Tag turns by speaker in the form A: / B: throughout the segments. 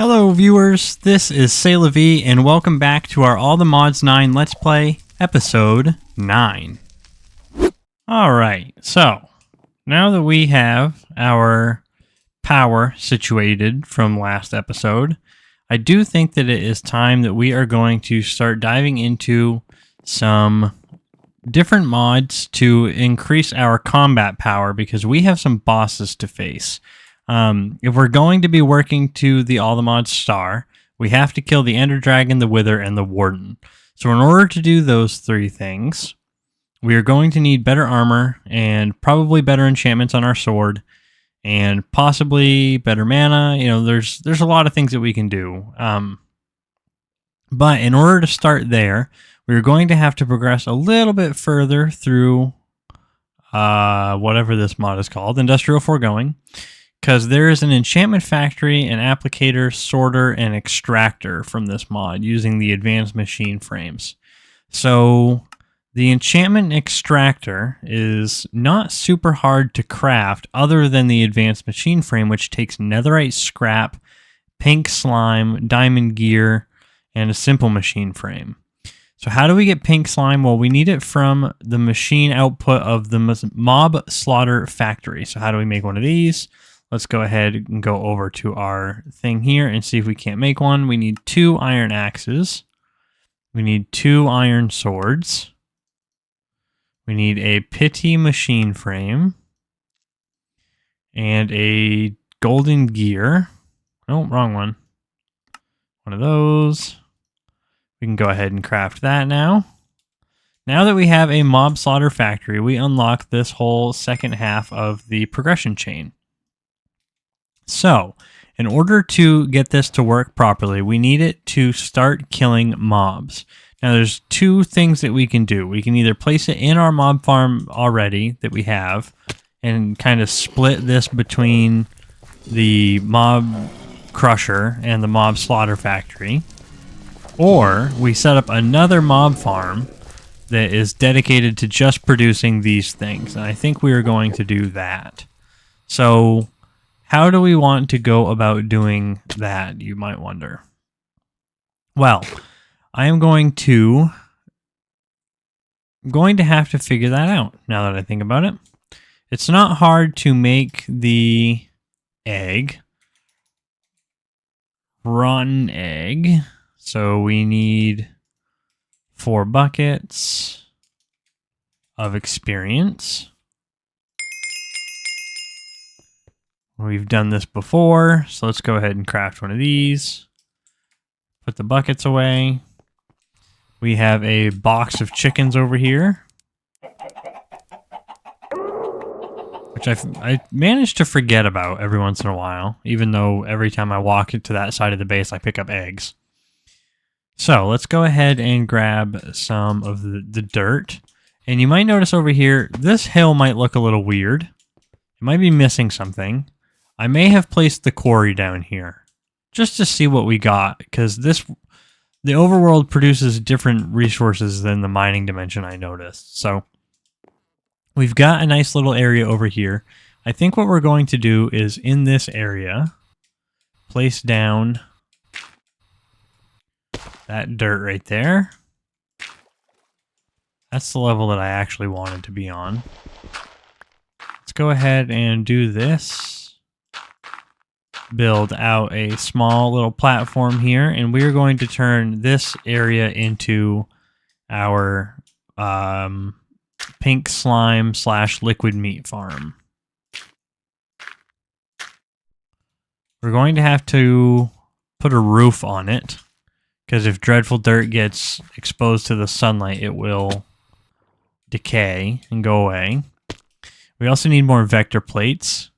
A: Hello viewers, this is Say-La-Vee and welcome back to our All the Mods 9 Let's Play, Episode 9. Alright, so now that we have our power situated from last episode, I do think that it is time that we are going to start diving into some different mods to increase our combat power because we have some bosses to face. If we're going to be working to the All the Mods star, we have to kill the Ender Dragon, the Wither, and the Warden. So in order to do those three things, we are going to need better armor and probably better enchantments on our sword and possibly better mana. You know, there's a lot of things that we can do. But in order to start there, we're going to have to progress a little bit further through whatever this mod is called, Industrial Foregoing. Because there is an enchantment factory, an applicator, sorter, and extractor from this mod using the advanced machine frames. So the enchantment extractor is not super hard to craft other than the advanced machine frame, which takes netherite scrap, pink slime, diamond gear, and a simple machine frame. So how do we get pink slime? Well, we need it from the machine output of the mob slaughter factory. So how do we make one of these? Let's go ahead and go over to our thing here and see if we can't make one. We need 2 iron axes. We need 2 iron swords. We need a pity machine frame. And a golden gear. Oh, wrong one. One of those. We can go ahead and craft that now. Now that we have a mob slaughter factory, we unlock this whole second half of the progression chain. So, in order to get this to work properly, we need it to start killing mobs. Now, there's 2 things that we can do. We can either place it in our mob farm already that we have and kind of split this between the mob crusher and the mob slaughter factory. Or we set up another mob farm that is dedicated to just producing these things. And I think we are going to do that. So how do we want to go about doing that, you might wonder? Well, I am going to have to figure that out now that I think about it. It's not hard to make the egg. Rotten egg. So we need 4 buckets of experience. We've done this before, so let's go ahead and craft one of these. Put the buckets away. We have a box of chickens over here, which I managed to forget about every once in a while, even though every time I walk into that side of the base, I pick up eggs. So let's go ahead and grab some of the dirt. And you might notice over here, this hill might look a little weird. It might be missing something. I may have placed the quarry down here just to see what we got, because the overworld produces different resources than the mining dimension, I noticed. So we've got a nice little area over here. I think what we're going to do is in this area, place down that dirt right there. That's the level that I actually wanted to be on. Let's go ahead and do this. Build out a small little platform here, and we're going to turn this area into our pink slime / liquid meat farm. We're going to have to put a roof on it, because if dreadful dirt gets exposed to the sunlight, it will decay and go away. We also need more vector plates.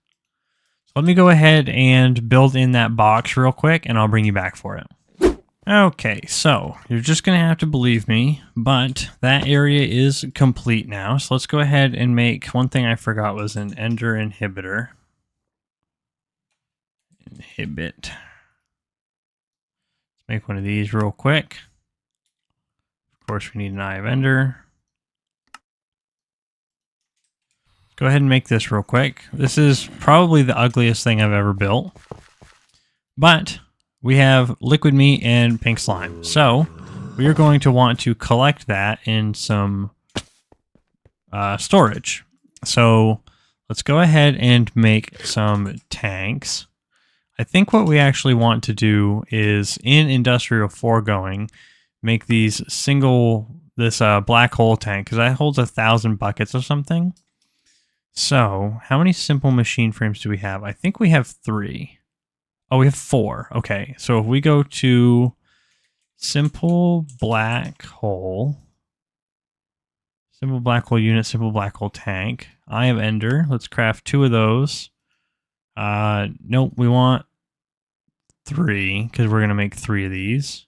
A: Let me go ahead and build in that box real quick, and I'll bring you back for it. Okay, so you're just going to have to believe me, but that area is complete now. So let's go ahead and make, one thing I forgot was an ender inhibitor. Let's make one of these real quick. Of course, we need an eye of ender. Go ahead and make this real quick. This is probably the ugliest thing I've ever built, but we have liquid meat and pink slime. So we are going to want to collect that in some storage. So let's go ahead and make some tanks. I think what we actually want to do is in Industrial Foregoing, make these this black hole tank, because that holds 1,000 buckets or something. So how many simple machine frames do we have? I think we have 3. Oh, we have 4. Okay, so if we go to simple black hole unit, simple black hole tank. I have ender. Let's craft 2 of those. Nope, we want 3 because we're going to make 3 of these.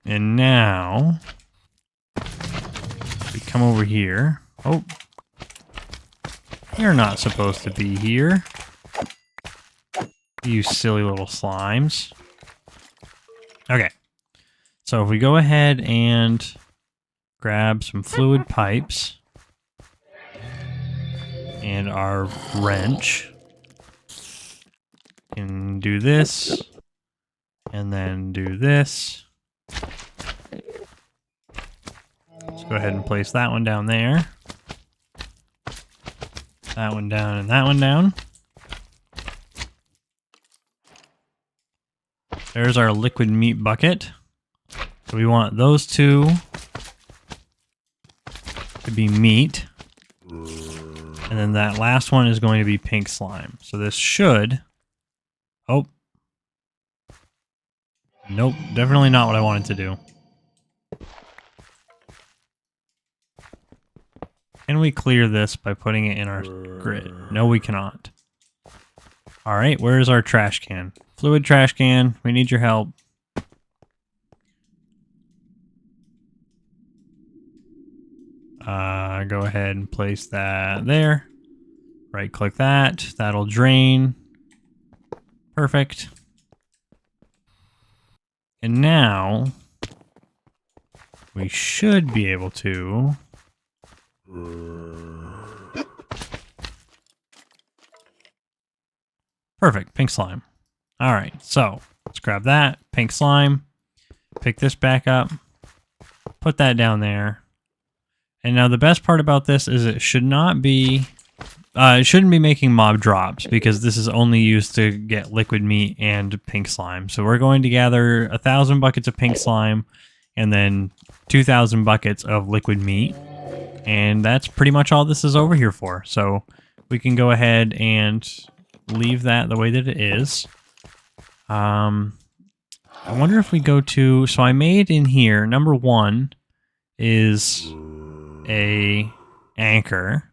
A: And now we come over here. Oh, you're not supposed to be here. You silly little slimes. Okay. So if we go ahead and grab some fluid pipes and our wrench, and do this, and then do this. Let's go ahead and place that one down there. That one down and that one down. There's our liquid meat bucket. So we want those 2 to be meat. And then that last one is going to be pink slime. So this should... Oh. Nope, definitely not what I wanted to do. Can we clear this by putting it in our grid? No, we cannot. Alright, where's our trash can? Fluid trash can, we need your help. Go ahead and place that there. Right click that. That'll drain. Perfect. And now we should be able to perfect, pink slime. All right, so let's grab that pink slime, pick this back up, put that down there. And now the best part about this is it should not be, it shouldn't be making mob drops because this is only used to get liquid meat and pink slime. So we're going to gather 1,000 buckets of pink slime and then 2,000 buckets of liquid meat. And that's pretty much all this is over here for. So we can go ahead and leave that the way that it is. I wonder if we go to, so I made in here, number 1 is a anchor.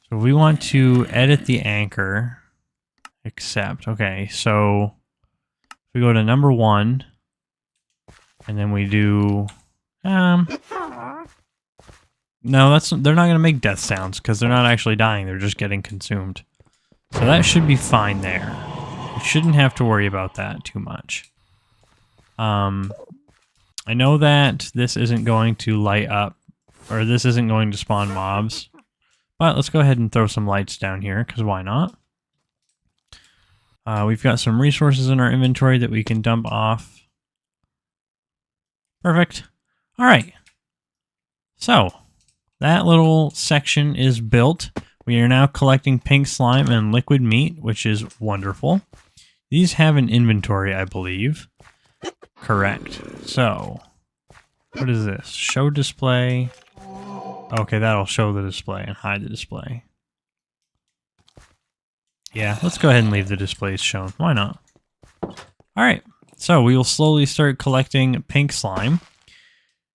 A: So we want to edit the anchor, accept. Okay, so we go to number 1, and then we do, no, they're not going to make death sounds because they're not actually dying. They're just getting consumed. So that should be fine there. We shouldn't have to worry about that too much. I know that this isn't going to light up, or this isn't going to spawn mobs, but let's go ahead and throw some lights down here, because why not? We've got some resources in our inventory that we can dump off. Perfect. All right. So, that little section is built. We are now collecting pink slime and liquid meat, which is wonderful. These have an inventory, I believe. Correct. So, what is this? Show display. Okay, that'll show the display and hide the display. Yeah, let's go ahead and leave the displays shown. Why not? Alright, so we will slowly start collecting pink slime.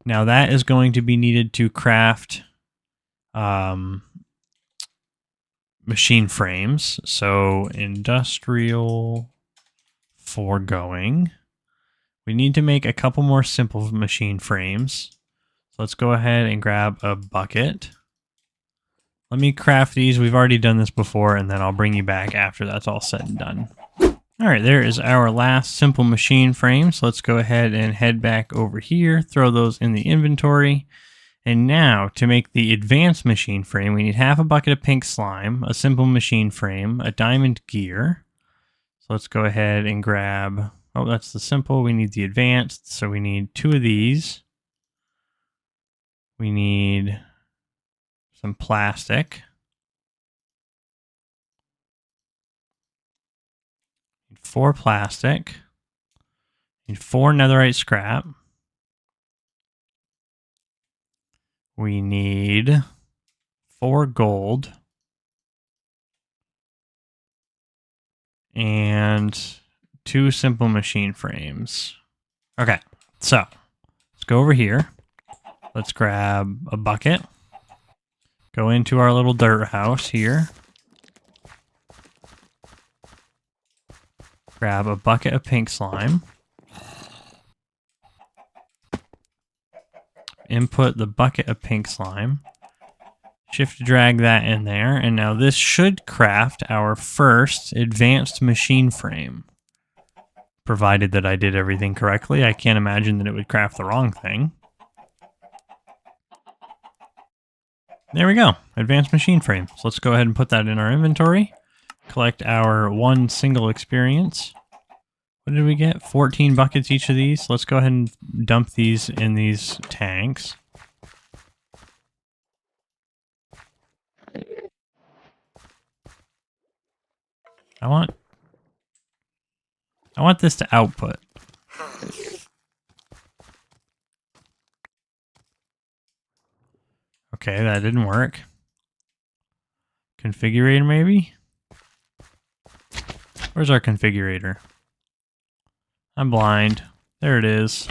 A: Now that is going to be needed to craft machine frames. So, Industrial Foregoing. We need to make a couple more simple machine frames. So let's go ahead and grab a bucket. Let me craft these. We've already done this before, and then I'll bring you back after that's all said and done. All right, there is our last simple machine frame. So let's go ahead and head back over here, throw those in the inventory. And now, to make the advanced machine frame, we need half a bucket of pink slime, a simple machine frame, a diamond gear. So let's go ahead and grab, oh, that's the simple. We need the advanced, so we need 2 of these. We need some plastic. 4 plastic. Need 4 netherite scrap. We need 4 gold. And 2 simple machine frames. Okay, so let's go over here. Let's grab a bucket. Go into our little dirt house here. Grab a bucket of pink slime. Input the bucket of pink slime. Shift drag that in there, and now this should craft our first advanced machine frame. Provided that I did everything correctly. I can't imagine that it would craft the wrong thing. There we go, advanced machine frame. So let's go ahead and put that in our inventory. Collect our 1 single experience. What did we get? 14 buckets each of these. Let's go ahead and dump these in these tanks. I want this to output. Okay, that didn't work. Configurator maybe? Where's our configurator? I'm blind. There it is.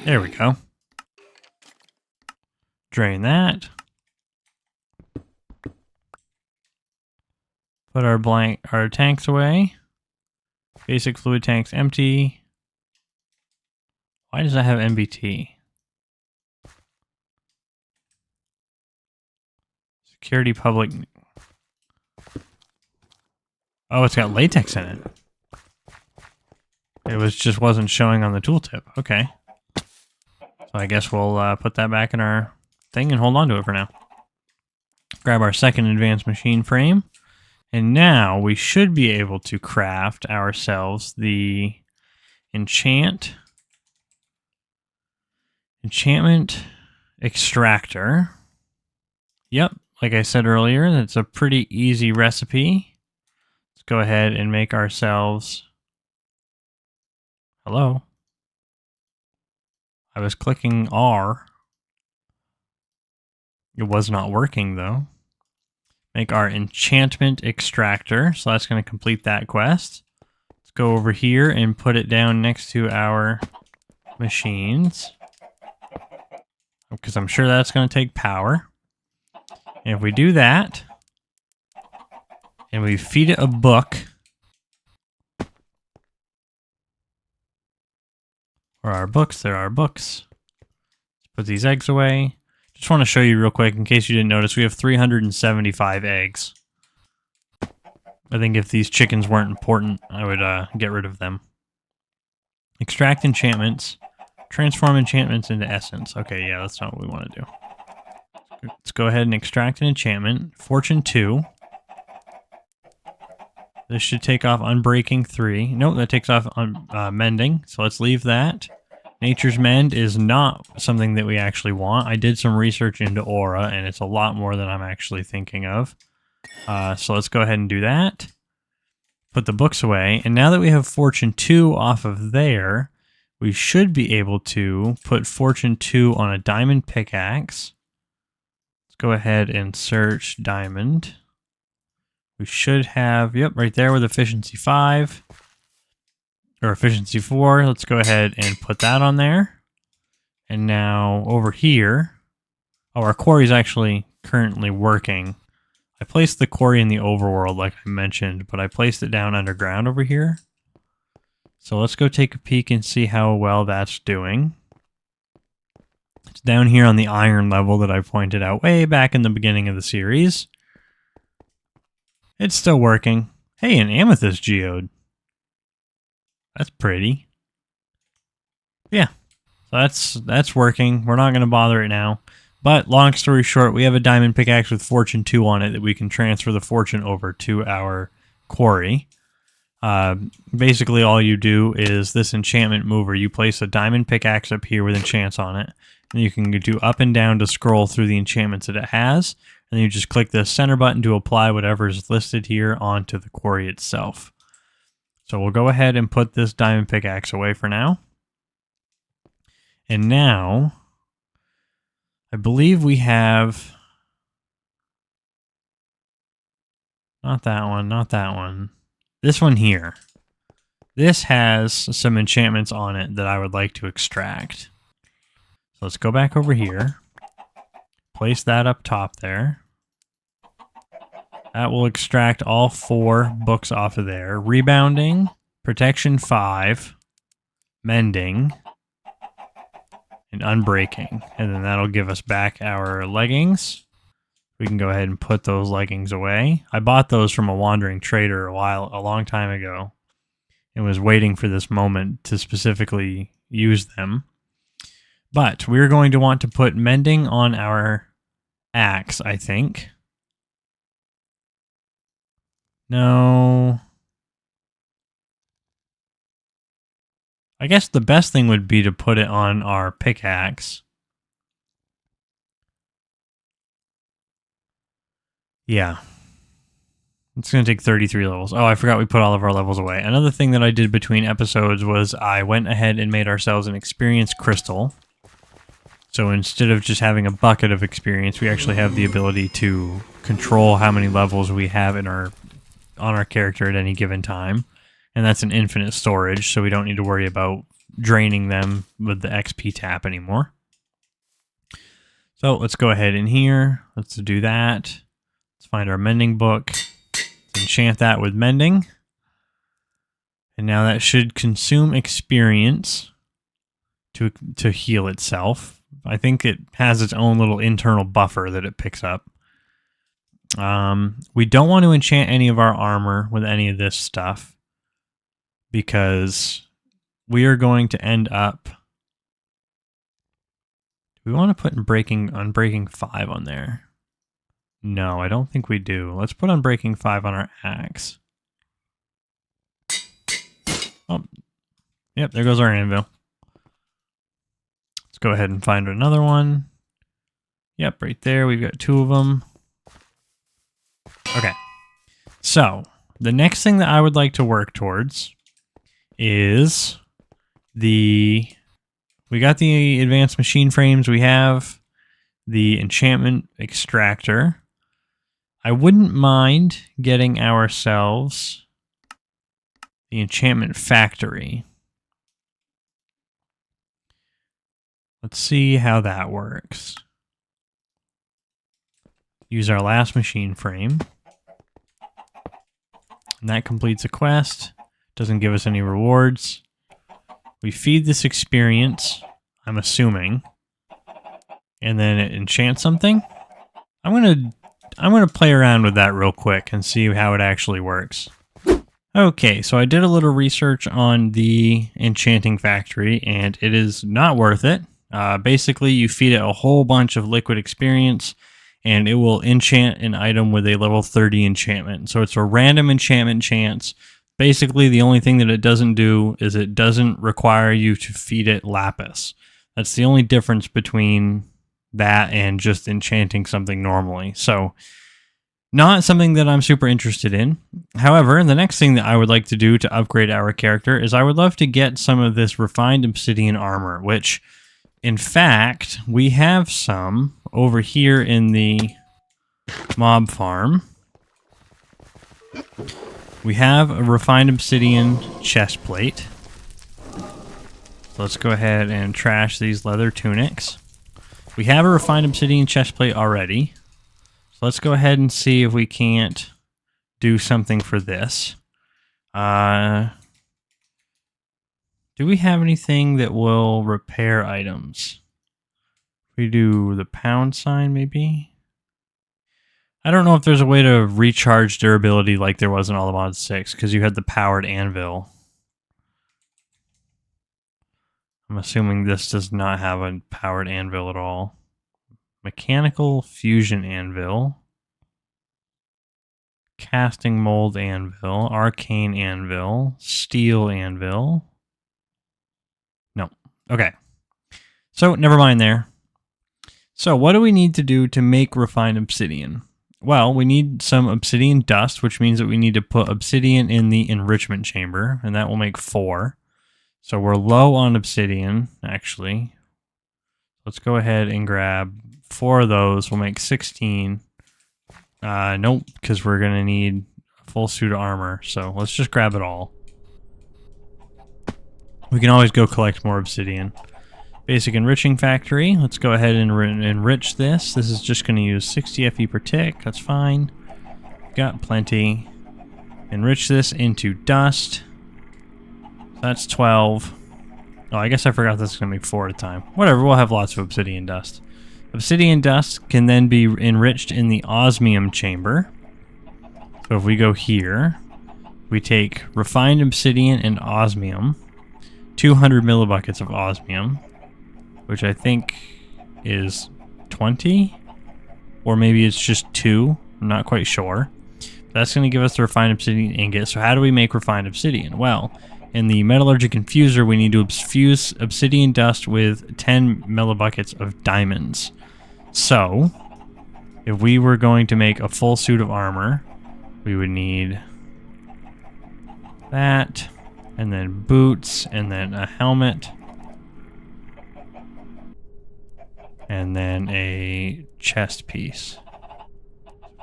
A: There we go. Drain that. Put our tanks away. Basic fluid tanks empty. Why does that have MBT? Security public. Oh, it's got latex in it. It just wasn't showing on the tooltip. Okay. So I guess we'll put that back in our thing and hold on to it for now. Grab our second advanced machine frame. And now we should be able to craft ourselves the enchantment extractor. Yep, like I said earlier, that's a pretty easy recipe. Let's go ahead and make ourselves... Hello? I was clicking R. It was not working though. Make our enchantment extractor. So that's going to complete that quest. Let's go over here and put it down next to our machines. Because I'm sure that's going to take power. And if we do that, and we feed it a book, where are our books? There are books. Let's put these eggs away. Just want to show you real quick, in case you didn't notice, we have 375 eggs. I think if these chickens weren't important, I would get rid of them. Extract enchantments. Transform enchantments into essence. Okay, yeah, that's not what we want to do. Let's go ahead and extract an enchantment. Fortune 2. This should take off Unbreaking 3. Nope, that takes off Mending, so let's leave that. Nature's Mend is not something that we actually want. I did some research into Aura, and it's a lot more than I'm actually thinking of. So let's go ahead and do that. Put the books away, and now that we have Fortune 2 off of there, we should be able to put Fortune 2 on a diamond pickaxe. Let's go ahead and search diamond. We should have, yep, right there with efficiency 5. Or efficiency 4. Let's go ahead and put that on there. And now over here, oh, our quarry is actually currently working. I placed the quarry in the overworld like I mentioned, but I placed it down underground over here. So let's go take a peek and see how well that's doing. It's down here on the iron level that I pointed out way back in the beginning of the series. It's still working. Hey, an amethyst geode. That's pretty. Yeah, so that's working. We're not going to bother it now. But long story short, we have a diamond pickaxe with Fortune 2 on it that we can transfer the Fortune over to our quarry. Basically, all you do is this enchantment mover. You place a diamond pickaxe up here with enchants on it. And you can do up and down to scroll through the enchantments that it has. And then you just click the center button to apply whatever is listed here onto the quarry itself. So we'll go ahead and put this diamond pickaxe away for now. And now, I believe we have... Not that one, not that one. This one here. This has some enchantments on it that I would like to extract. So let's go back over here. Place that up top there. That will extract all 4 books off of there. Rebounding, Protection 5, Mending, and Unbreaking. And then that'll give us back our leggings. We can go ahead and put those leggings away. I bought those from a wandering trader a long time ago, and was waiting for this moment to specifically use them. But we're going to want to put mending on our axe, I think. No. I guess the best thing would be to put it on our pickaxe. Yeah. It's going to take 33 levels. Oh, I forgot we put all of our levels away. Another thing that I did between episodes was I went ahead and made ourselves an experience crystal. So instead of just having a bucket of experience, we actually have the ability to control how many levels we have in on our character at any given time. And that's an infinite storage, so we don't need to worry about draining them with the XP tap anymore. So let's go ahead in here. Let's do that. Let's find our mending book. Enchant that with mending. And now that should consume experience to heal itself. I think it has its own little internal buffer that it picks up. We don't want to enchant any of our armor with any of this stuff, because we are going to end up... Do we want to put Unbreaking 5 on there? No, I don't think we do. Let's put Unbreaking 5 on our axe. Oh, yep, there goes our anvil. Let's go ahead and find another one. Yep, right there. We've got 2 of them. Okay. So, the next thing that I would like to work towards is we got the advanced machine frames. We have the enchantment extractor. I wouldn't mind getting ourselves the enchantment factory. Let's see how that works. Use our last machine frame. And that completes a quest. Doesn't give us any rewards. We feed this experience, I'm assuming. And then it enchants something. I'm gonna play around with that real quick and see how it actually works. Okay, so I did a little research on the enchanting factory, and it is not worth it. Basically, you feed it a whole bunch of liquid experience, and it will enchant an item with a level 30 enchantment. So it's a random enchantment chance. Basically, the only thing that it doesn't do is it doesn't require you to feed it lapis. That's the only difference between that and just enchanting something normally. So, not something that I'm super interested in. However, the next thing that I would like to do to upgrade our character is I would love to get some of this refined obsidian armor, which, in fact, we have some over here in the mob farm. We have a refined obsidian chest plate. So let's go ahead and trash these leather tunics. We have a refined obsidian chest plate already. So let's go ahead and see if we can't do something for this. Do we have anything that will repair items? We do the pound sign, maybe? I don't know if there's a way to recharge durability like there was in All the Mods 6, because you had the powered anvil. I'm assuming this does not have a powered anvil at all. Mechanical fusion anvil. Casting mold anvil. Arcane anvil. Steel anvil. No. Okay. So, never mind there. So, what do we need to do to make refined obsidian? Well, we need some obsidian dust, which means that we need to put obsidian in the enrichment chamber, and that will make 4. So we're low on obsidian, actually. Let's go ahead and grab 4 of those. We'll make 16. Nope, because we're going to need a full suit of armor. So let's just grab it all. We can always go collect more obsidian. Basic enriching factory. Let's go ahead and enrich this. This is just going to use 60 FE per tick. That's fine. Got plenty. Enrich this into dust. That's 12. Oh, I guess I forgot this is going to be 4 at a time. Whatever, we'll have lots of obsidian dust. Obsidian dust can then be enriched in the osmium chamber. So if we go here, we take refined obsidian and osmium, 200 millibuckets of osmium, which I think is 20, or maybe it's just 2. I'm not quite sure. That's going to give us the refined obsidian ingot. So how do we make refined obsidian? Well, in the metallurgic infuser, we need to fuse obsidian dust with 10 millibuckets of diamonds. So, if we were going to make a full suit of armor, we would need that, and then boots, and then a helmet, and then a chest piece.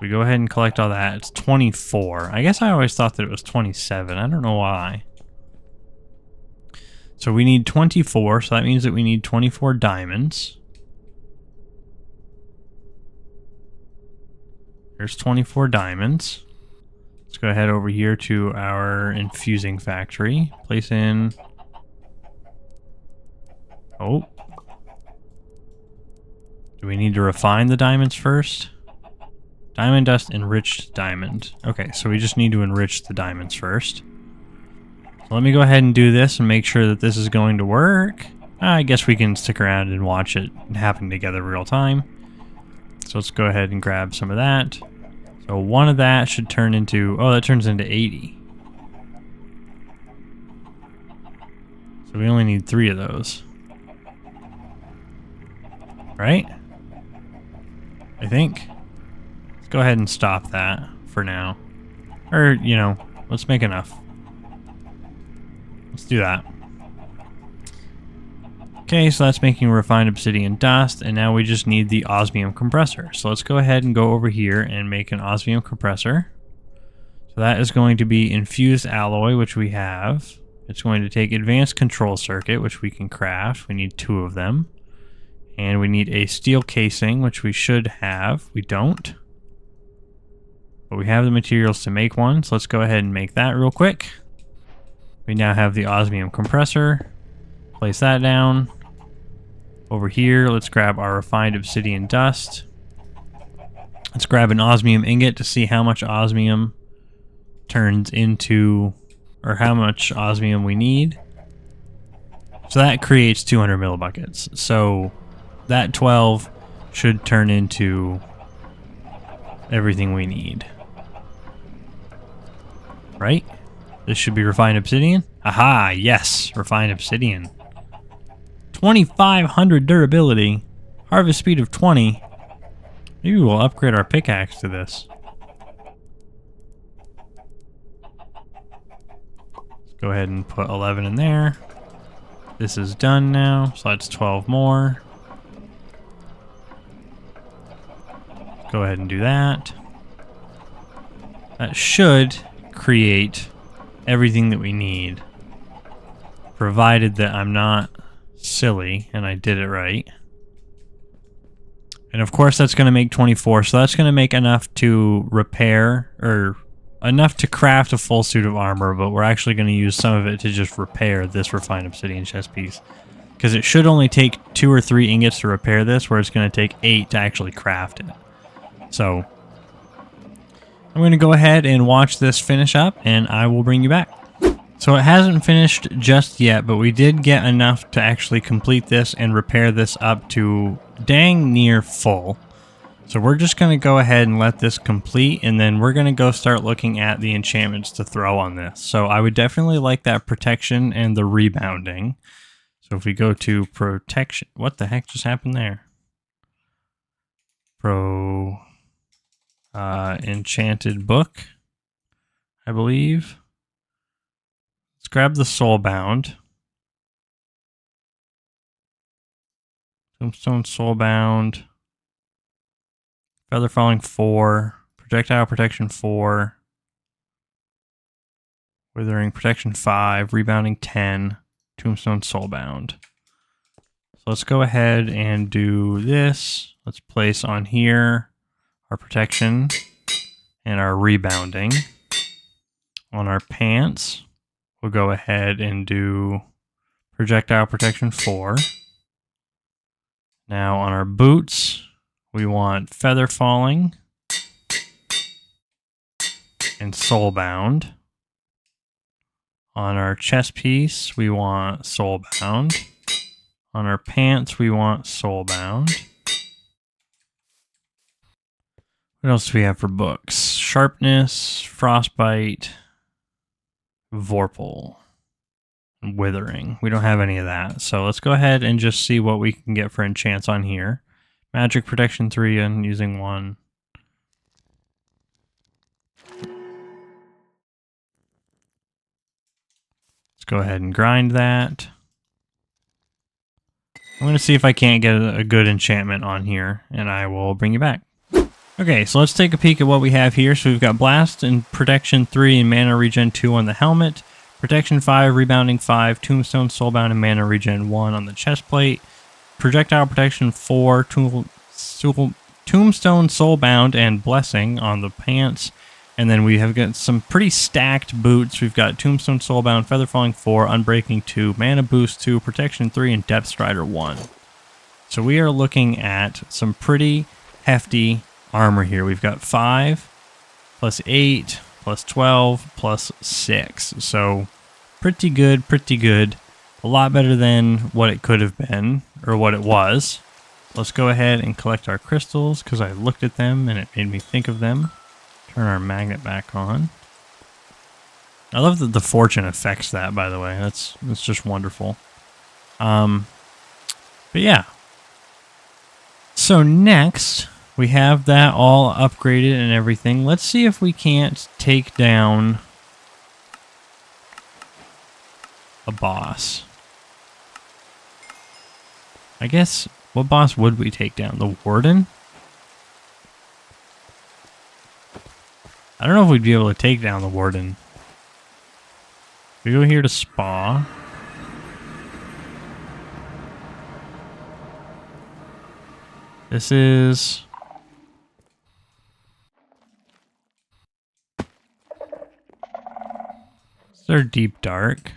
A: We go ahead and collect all that. It's 24. I guess I always thought that it was 27. I don't know why. So we need 24, so that means that we need 24 diamonds. There's 24 diamonds. Let's go ahead over here to our infusing factory. Place in... Oh. Do we need to refine the diamonds first? Diamond dust, enriched diamond. Okay, so we just need to enrich the diamonds first. So let me go ahead and do this and make sure that this is going to work. I guess we can stick around and watch it happen together real time. So let's go ahead and grab some of that. So 1 of that should turn into... Oh, that turns into 80. So we only need 3 of those. Right? I think. Let's go ahead and stop that for now. Or, you know, let's make enough. Let's do that. Okay, so that's making refined obsidian dust, and now we just need the osmium compressor. So let's go ahead and go over here and make an osmium compressor. So that is going to be infused alloy, which we have. It's going to take advanced control circuit, which we can craft. We need 2 of them. And we need a steel casing, which we should have. We don't. But we have the materials to make one, so let's go ahead and make that real quick. We now have the osmium compressor. Place that down. Over here, let's grab our refined obsidian dust. Let's grab an osmium ingot to see how much osmium turns into, or how much osmium we need. So that creates 200 millibuckets. So that 12 should turn into everything we need. Right? This should be refined obsidian. Aha, yes, refined obsidian. 2,500 durability. Harvest speed of 20. Maybe we'll upgrade our pickaxe to this. Let's go ahead and put 11 in there. This is done now, so that's 12 more. Go ahead and do that. That should create everything that we need, provided that I'm not silly and I did it right. And of course that's going to make 24, so that's going to make enough to repair, or enough to craft a full suit of armor, but we're actually going to use some of it to just repair this refined obsidian chest piece. Because it should only take 2 or 3 ingots to repair this, where it's going to take 8 to actually craft it. So I'm going to go ahead and watch this finish up, and I will bring you back. So it hasn't finished just yet, but we did get enough to actually complete this and repair this up to dang near full. So we're just going to go ahead and let this complete, and then we're going to go start looking at the enchantments to throw on this. So I would definitely like that protection and the rebounding. So if we go to protection, what the heck just happened there? Enchanted book, I believe. Let's grab the Soulbound. Tombstone Soulbound. Feather Falling 4. Projectile Protection 4. Withering Protection 5. Rebounding 10. Tombstone Soulbound. So let's go ahead and do this. Let's place on here our protection and our rebounding. On our pants, we'll go ahead and do Projectile Protection 4. Now on our boots, we want Feather Falling and Soulbound. On our chest piece, we want Soulbound. On our pants, we want Soulbound. What else do we have for books? Sharpness, Frostbite, Vorpal, and Withering. We don't have any of that. So let's go ahead and just see what we can get for enchants on here. Magic Protection 3 and using 1. Let's go ahead and grind that. I'm going to see if I can't get a good enchantment on here, and I will bring you back. Okay, so let's take a peek at what we have here. So we've got Blast and Protection 3 and Mana Regen 2 on the helmet. Protection 5, Rebounding 5, Tombstone Soulbound and Mana Regen 1 on the chest plate. Projectile Protection 4, Tombstone Soulbound and Blessing on the pants. And then we have got some pretty stacked boots. We've got Tombstone Soulbound, Feather Falling 4, Unbreaking 2, Mana Boost 2, Protection 3, and Depth Strider 1. So we are looking at some pretty hefty armor here. We've got 5, plus 8, plus 12, plus 6. So pretty good, pretty good. A lot better than what it could have been, or what it was. Let's go ahead and collect our crystals, because I looked at them and it made me think of them. Turn our magnet back on. I love that the fortune affects that, by the way. That's just wonderful. But yeah. So next, we have that all upgraded and everything. Let's see if we can't take down a boss. I guess, what boss would we take down? The Warden? I don't know if we'd be able to take down the Warden. We go here to Spa. This is... They're Deep Dark.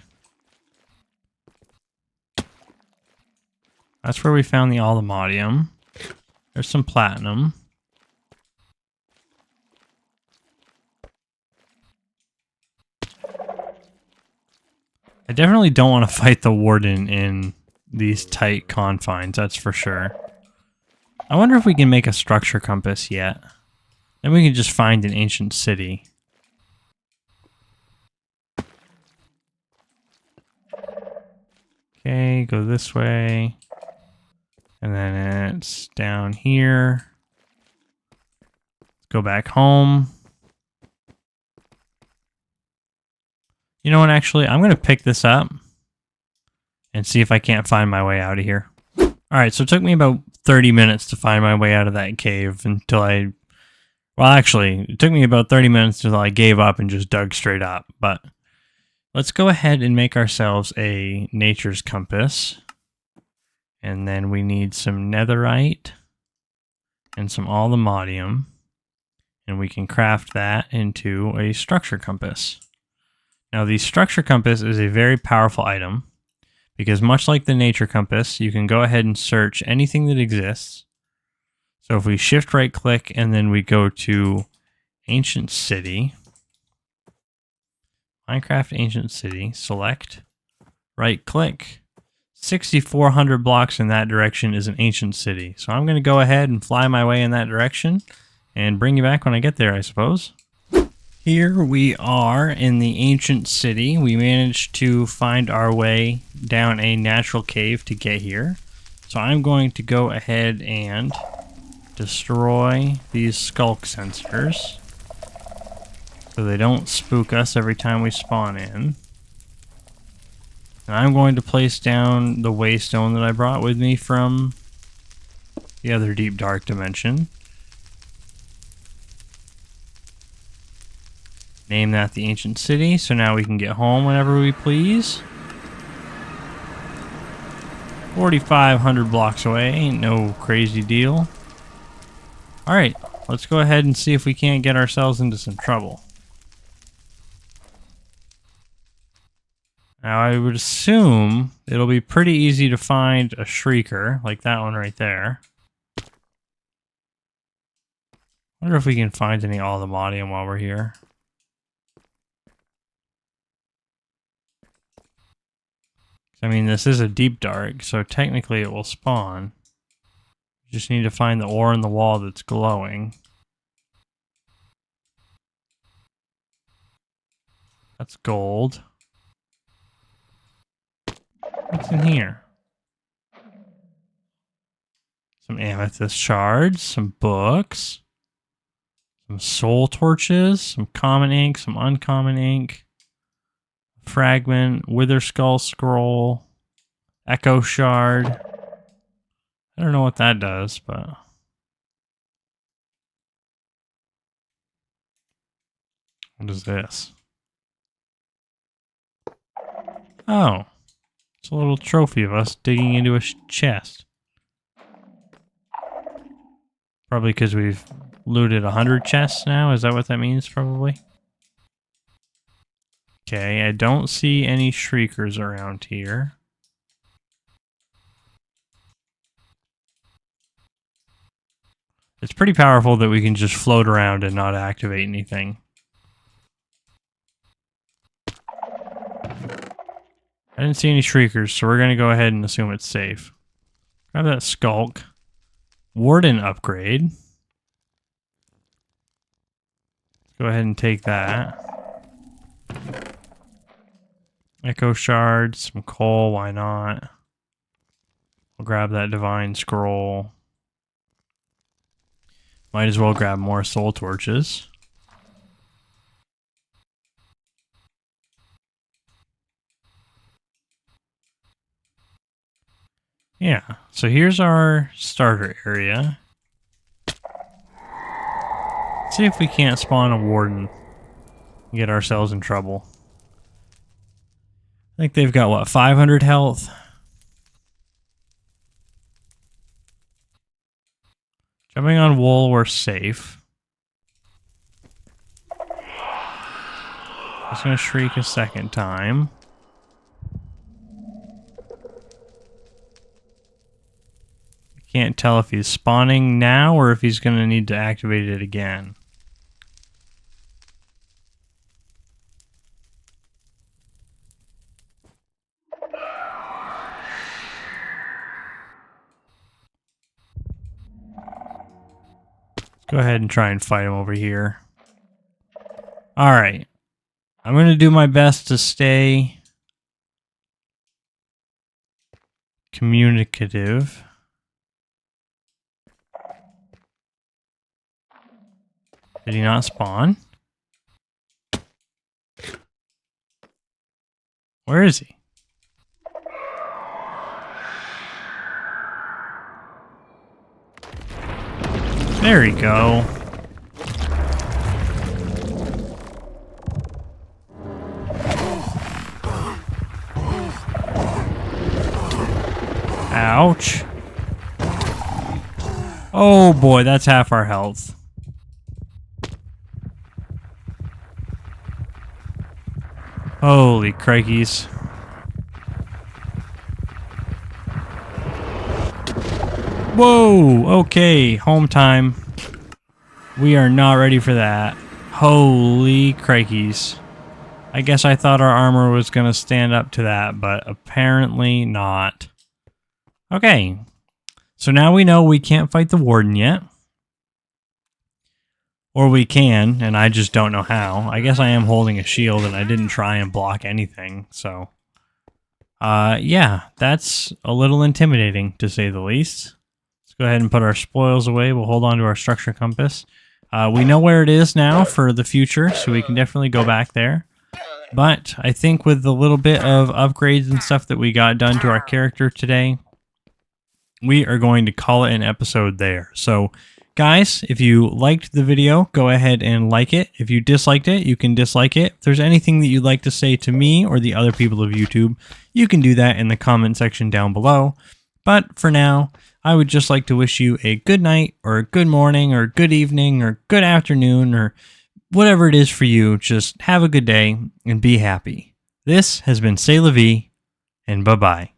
A: That's where we found the Alumodium. There's some Platinum. I definitely don't want to fight the Warden in these tight confines, that's for sure. I wonder if we can make a structure compass yet. Then we can just find an ancient city. Okay, go this way. And then it's down here. Let's go back home. You know what, actually, I'm going to pick this up and see if I can't find my way out of here. Alright, so it took me about 30 minutes to find my way out of that cave until I... Well, actually, it took me about 30 minutes until I gave up and just dug straight up. But let's go ahead and make ourselves a nature's compass. And then we need some netherite and some alumodium. And we can craft that into a structure compass. Now, the structure compass is a very powerful item because much like the nature compass, you can go ahead and search anything that exists. So if we shift right click and then we go to Ancient City, Minecraft Ancient City. Select. Right click. 6,400 blocks in that direction is an ancient city. So I'm going to go ahead and fly my way in that direction and bring you back when I get there, I suppose. Here we are in the ancient city. We managed to find our way down a natural cave to get here. So I'm going to go ahead and destroy these skulk sensors so they don't spook us every time we spawn in. And I'm going to place down the waystone that I brought with me from the other deep dark dimension. Name that the ancient city, so now we can get home whenever we please. 4,500 blocks away, ain't no crazy deal. Alright, let's go ahead and see if we can't get ourselves into some trouble. Now I would assume it'll be pretty easy to find a shrieker, like that one right there. Wonder if we can find any allemodium while we're here. I mean, this is a deep dark, so technically it will spawn. You just need to find the ore in the wall that's glowing. That's gold. What's in here? Some amethyst shards, some books, some soul torches, some common ink, some uncommon ink. Fragment, Wither Skull Scroll, Echo Shard. I don't know what that does, but... What is this? Oh. It's a little trophy of us digging into a chest. Probably because we've looted 100 chests now, is that what that means, probably? Okay, I don't see any shriekers around here. It's pretty powerful that we can just float around and not activate anything. I didn't see any shriekers, so we're going to go ahead and assume it's safe. Grab that skulk. Warden upgrade. Let's go ahead and take that. Echo shard, some coal, why not? We'll grab that divine scroll. Might as well grab more soul torches. Yeah, so here's our starter area. Let's see if we can't spawn a warden and get ourselves in trouble. I think they've got, what, 500 health? Jumping on wool, we're safe. Just gonna shriek a second time. Can't tell if he's spawning now or if he's gonna need to activate it again. Go ahead and try and fight him over here. Alright. I'm going to do my best to stay communicative. Did he not spawn? Where is he? There we go. Ouch. Oh boy, that's half our health. Holy crikeys. Whoa, okay, home time. We are not ready for that. Holy crikeys. I guess I thought our armor was going to stand up to that, but apparently not. Okay, so now we know we can't fight the warden yet. Or we can, and I just don't know how. I guess I am holding a shield and I didn't try and block anything, so... yeah, that's a little intimidating, to say the least. Let's go ahead and put our spoils away. We'll hold on to our structure compass. We know where it is now for the future, so we can definitely go back there. But I think with the little bit of upgrades and stuff that we got done to our character today, we are going to call it an episode there. So, guys, if you liked the video, go ahead and like it. If you disliked it, you can dislike it. If there's anything that you'd like to say to me or the other people of YouTube, you can do that in the comment section down below. But for now, I would just like to wish you a good night, or a good morning, or good evening, or good afternoon, or whatever it is for you. Just have a good day and be happy. This has been Say-La-Vee, and bye-bye.